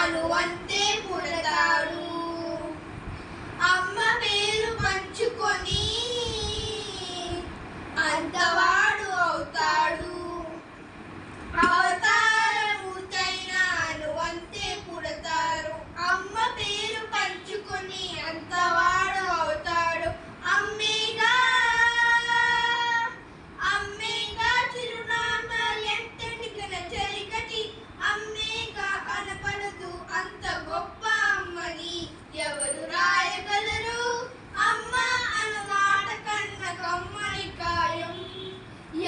అనువంతే పుడతాడు. అమ్మ పేరు పంచుకొని అంతవాడు అవుతాడు. అవతారమూర్తైన అనువంతే పుడతారు. అమ్మ పేరు పంచుకొని అంతవాడు అవుతాడు. అమ్మేగా అమ్మేగా చిరునామా ఎంతటికన చరికటి. అమ్మేగా కనపడదు అంత గొప్ప అమ్మని ఎవరు రాయగలరు. అమ్మ అను మాట కన్న కమ్మని కాయం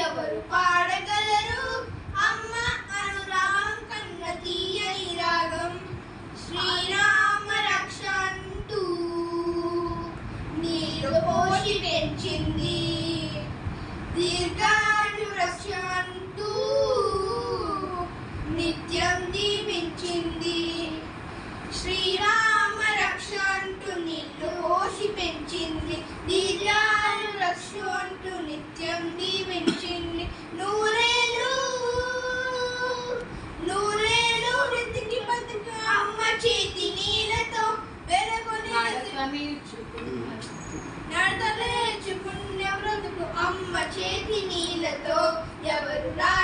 ఎవరు పాడగలరు. అమ్మ అను రాగం కన్న తీయని రాగం. శ్రీరామ రక్ష అంటూ నీరు పోసి పెంచింది. దీర్ఘాయు రక్ష అంటూ నిత్యం దీవించింది. శ్రీరామ రక్ష అంటూ నీళ్లు పోసి పెంచింది. దీర్ఘాయు రక్ష అంటూ నిత్యం దీవించింది. నూరేళ్ళు నూరేళ్ళు బ్రతికి బతుకు అమ్మ చేతి నీళ్ళతో వెలుగుని నడతలేచు పుణ్య బ్రతుకు. అమ్మ చేతి నీళ్ళతో ఎవరు రా